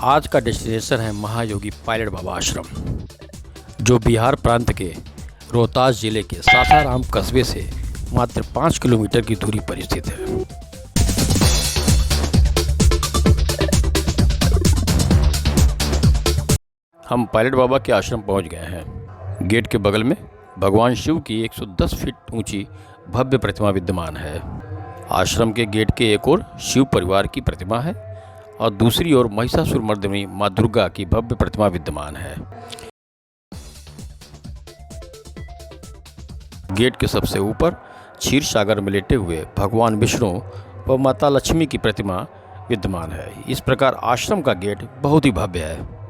आज का डेस्टिनेशन है महायोगी पायलट बाबा आश्रम, जो बिहार प्रांत के रोहतास जिले के सासाराम कस्बे से मात्र 5 किलोमीटर की दूरी पर स्थित है। हम पायलट बाबा के आश्रम पहुंच गए हैं। गेट के बगल में भगवान शिव की 110 फीट ऊंची भव्य प्रतिमा विद्यमान है। आश्रम के गेट के एक ओर शिव परिवार की प्रतिमा है और दूसरी ओर महिषासुरमर्दिनी माँ दुर्गा की भव्य प्रतिमा विद्यमान है। गेट के सबसे ऊपर क्षीर सागर में लेटे हुए भगवान विष्णु व माता लक्ष्मी की प्रतिमा विद्यमान है। इस प्रकार आश्रम का गेट बहुत ही भव्य है।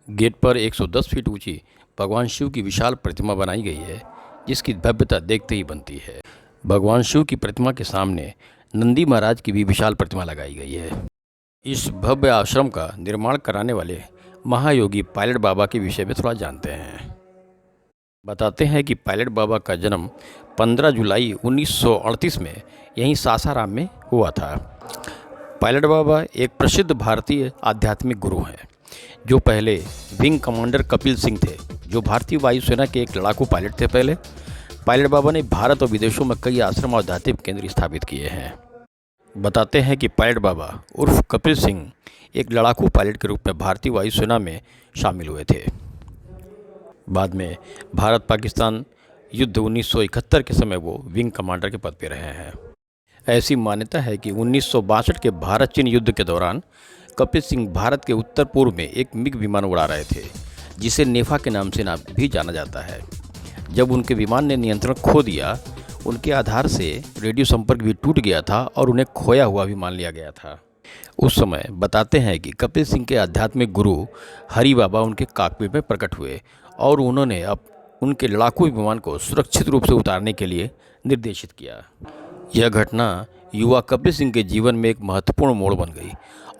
गेट पर 110 फीट ऊंची भगवान शिव की विशाल प्रतिमा बनाई गई है, जिसकी भव्यता देखते ही बनती है। भगवान शिव की प्रतिमा के सामने नंदी महाराज की भी विशाल प्रतिमा लगाई गई है। इस भव्य आश्रम का निर्माण कराने वाले महायोगी पायलट बाबा के विषय में थोड़ा जानते हैं। बताते हैं कि पायलट बाबा का जन्म 15 जुलाई 1938 में यहीं सासाराम में हुआ था। पायलट बाबा एक प्रसिद्ध भारतीय आध्यात्मिक गुरु हैं, जो पहले विंग कमांडर कपिल सिंह थे, जो भारतीय वायुसेना के एक लड़ाकू पायलट थे। पहले पायलट बाबा ने भारत और विदेशों में कई आश्रम और आध्यात्मिक केंद्र स्थापित किए हैं। बताते हैं कि पायलट बाबा उर्फ कपिल सिंह एक लड़ाकू पायलट के रूप में भारतीय वायुसेना में शामिल हुए थे। बाद में भारत पाकिस्तान युद्ध 1971 के समय वो विंग कमांडर के पद पर रहे हैं। ऐसी मान्यता है कि 1962 के भारत चीन युद्ध के दौरान कपिल सिंह भारत के उत्तर पूर्व में एक मिग विमान उड़ा रहे थे, जिसे नेफा के नाम से भी जाना जाता है। जब उनके विमान ने नियंत्रण खो दिया, उनके आधार से रेडियो संपर्क भी टूट गया था और उन्हें खोया हुआ भी मान लिया गया था। उस समय बताते हैं कि कपिल सिंह के आध्यात्मिक गुरु हरि बाबा उनके कॉकपिट में प्रकट हुए और उन्होंने अब उनके लड़ाकू विमान को सुरक्षित रूप से उतारने के लिए निर्देशित किया। यह घटना युवा कपिल सिंह के जीवन में एक महत्वपूर्ण मोड़ बन गई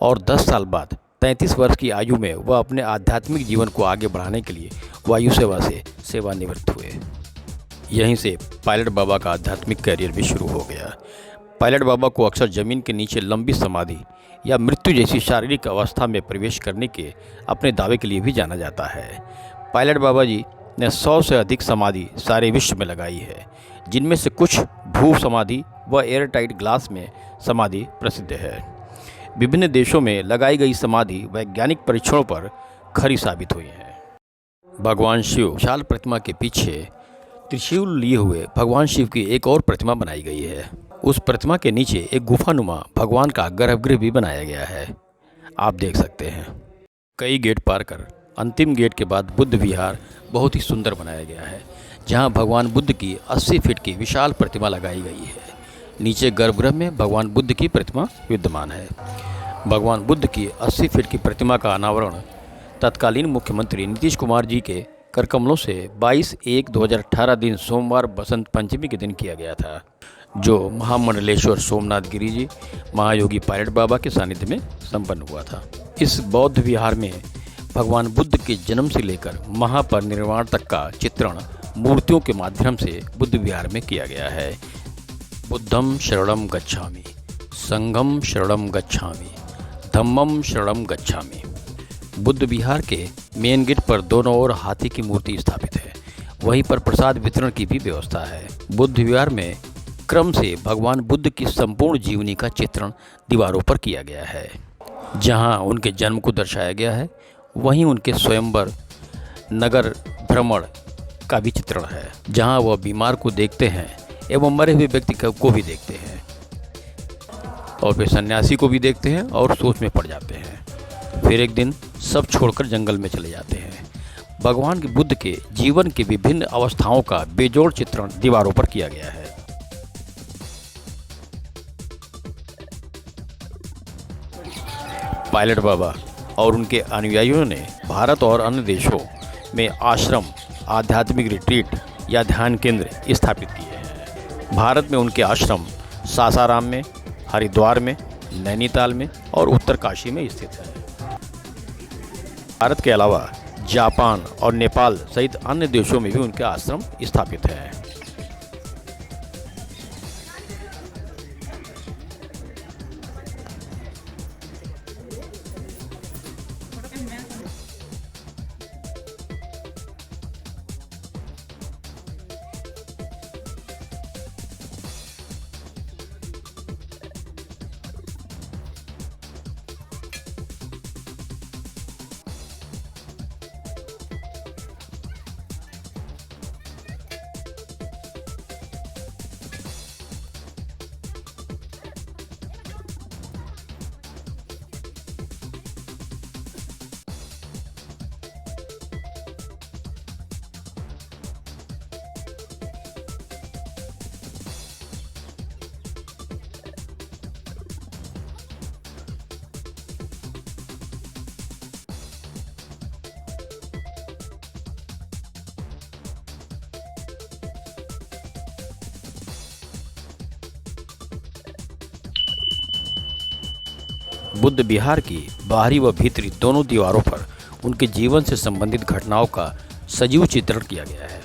और 10 साल बाद 33 वर्ष की आयु में वह अपने आध्यात्मिक जीवन को आगे बढ़ाने के लिए वायु सेवा से सेवानिवृत्त हुए। यहीं से पायलट बाबा का आध्यात्मिक करियर भी शुरू हो गया। पायलट बाबा को अक्सर ज़मीन के नीचे लंबी समाधि या मृत्यु जैसी शारीरिक अवस्था में प्रवेश करने के अपने दावे के लिए भी जाना जाता है। पायलट बाबा जी ने 100 से अधिक समाधि सारे विश्व में लगाई है, जिनमें से कुछ भू समाधि व एयरटाइट ग्लास में समाधि प्रसिद्ध है। विभिन्न देशों में लगाई गई समाधि वैज्ञानिक परीक्षणों पर खरी साबित हुई है। भगवान शिव विशाल प्रतिमा के पीछे त्रिशूल लिए हुए भगवान शिव की एक और प्रतिमा बनाई गई है। उस प्रतिमा के नीचे एक गुफानुमा भगवान का गर्भगृह भी बनाया गया है, आप देख सकते हैं। कई गेट पार कर अंतिम गेट के बाद बुद्ध विहार बहुत ही सुंदर बनाया गया है, जहां भगवान बुद्ध की 80 फीट की विशाल प्रतिमा लगाई गई है। नीचे गर्भगृह में भगवान बुद्ध की प्रतिमा विद्यमान है। भगवान बुद्ध की 80 फीट की प्रतिमा का अनावरण तत्कालीन मुख्यमंत्री नीतीश कुमार जी के करकमलों से 22/1/2018 दिन सोमवार बसंत पंचमी के दिन किया गया था, जो महामंडलेश्वर सोमनाथ गिरी जी महायोगी पायलट बाबा के सानिध्य में संपन्न हुआ था। इस बौद्ध विहार में भगवान बुद्ध के जन्म से लेकर महापरिनिर्वाण तक का चित्रण मूर्तियों के माध्यम से बुद्ध विहार में किया गया है। बुद्धं शरणं गच्छामि, संघं शरणं गच्छामि, धम्मं शरणं गच्छामि। बुद्ध विहार के मेन गेट पर दोनों ओर हाथी की मूर्ति स्थापित है। वहीं पर प्रसाद वितरण की भी व्यवस्था है। बुद्ध विहार में क्रम से भगवान बुद्ध की संपूर्ण जीवनी का चित्रण दीवारों पर किया गया है। जहां उनके जन्म को दर्शाया गया है, वहीं उनके स्वयंवर नगर भ्रमण का भी चित्रण है, जहां वह बीमार को देखते हैं एवं मरे हुए व्यक्ति को भी देखते हैं और फिर सन्यासी को भी देखते हैं और सोच में पड़ जाते हैं। फिर एक दिन सब छोड़कर जंगल में चले जाते हैं। भगवान के बुद्ध के जीवन की विभिन्न अवस्थाओं का बेजोड़ चित्रण दीवारों पर किया गया है। पायलट बाबा और उनके अनुयायियों ने भारत और अन्य देशों में आश्रम, आध्यात्मिक रिट्रीट या ध्यान केंद्र स्थापित किए हैं। भारत में उनके आश्रम सासाराम में, हरिद्वार में, नैनीताल में और उत्तरकाशी में स्थित है। भारत के अलावा जापान और नेपाल सहित अन्य देशों में भी उनके आश्रम स्थापित हैं। बुद्ध विहार की बाहरी व भीतरी दोनों दीवारों पर उनके जीवन से संबंधित घटनाओं का सजीव चित्रण किया गया है।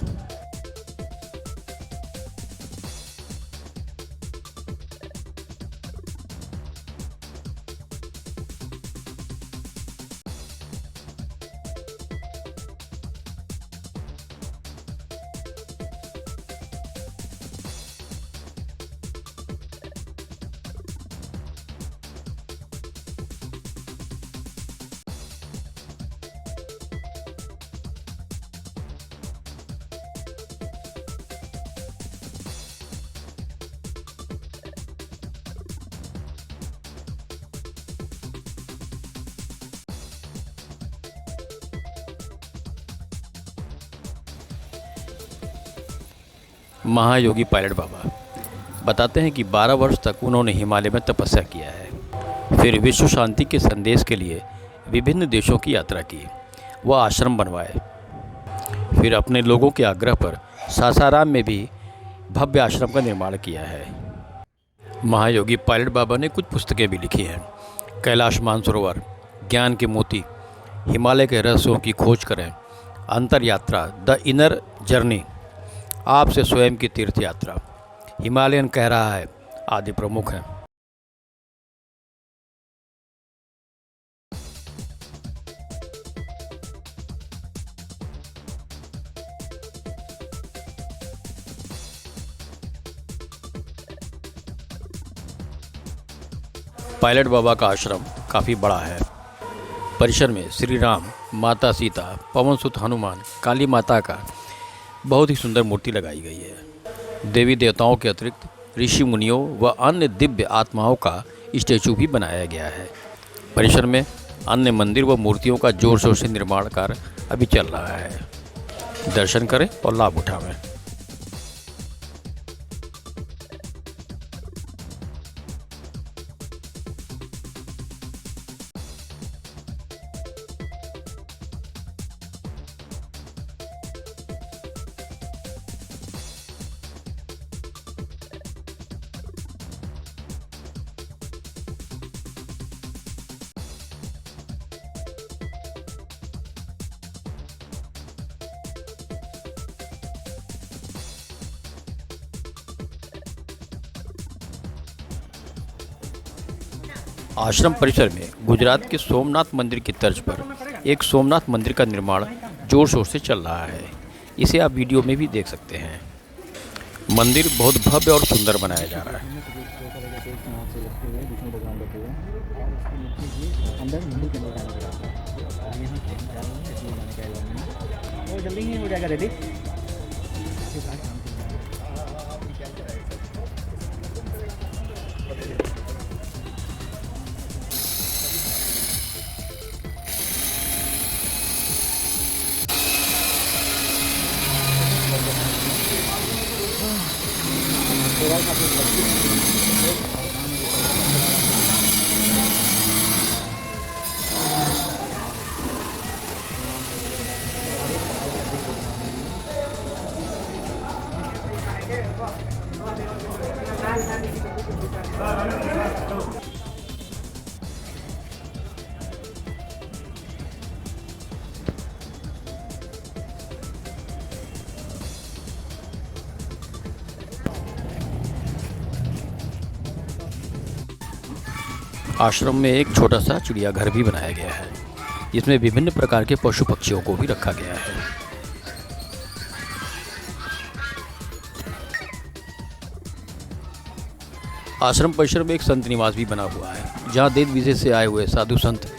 महायोगी पायलट बाबा बताते हैं कि 12 वर्ष तक उन्होंने हिमालय में तपस्या किया है। फिर विश्व शांति के संदेश के लिए विभिन्न देशों की यात्रा की, वह आश्रम बनवाए। फिर अपने लोगों के आग्रह पर सासाराम में भी भव्य आश्रम का निर्माण किया है। महायोगी पायलट बाबा ने कुछ पुस्तकें भी लिखी हैं। कैलाश मानसरोवर, ज्ञान के मोती, हिमालय के रहस्यों की खोज करें, अंतर यात्रा, द इनर जर्नी, आपसे स्वयं की तीर्थ यात्रा, हिमालयन कह रहा है आदि प्रमुख हैं। पायलट बाबा का आश्रम काफ़ी बड़ा है। परिसर में श्री राम, माता सीता, पवन सुत हनुमान, काली माता का बहुत ही सुंदर मूर्ति लगाई गई है। देवी देवताओं के अतिरिक्त ऋषि मुनियों व अन्य दिव्य आत्माओं का स्टैचू भी बनाया गया है। परिसर में अन्य मंदिर व मूर्तियों का जोर शोर से निर्माण कार्य अभी चल रहा है। दर्शन करें और लाभ उठावें। आश्रम परिसर में गुजरात के सोमनाथ मंदिर की तर्ज पर एक सोमनाथ मंदिर का निर्माण जोर शोर से चल रहा है। इसे आप वीडियो में भी देख सकते हैं। मंदिर बहुत भव्य और सुंदर बनाया जा रहा है। जल्दी ही हो जाएगा रेडी। आश्रम में एक छोटा सा चिड़ियाघर भी बनाया गया है, जिसमें विभिन्न प्रकार के पशु पक्षियों को भी रखा गया है। आश्रम परिसर में एक संत निवास भी बना हुआ है, जहाँ देश विदेश से आए हुए साधु संत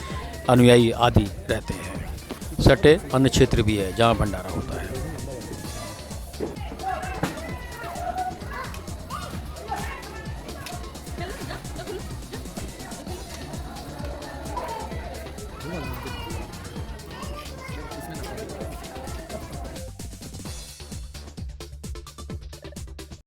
अनुयायी आदि रहते हैं। सटे अन्य क्षेत्र भी है जहाँ भंडारा होता है।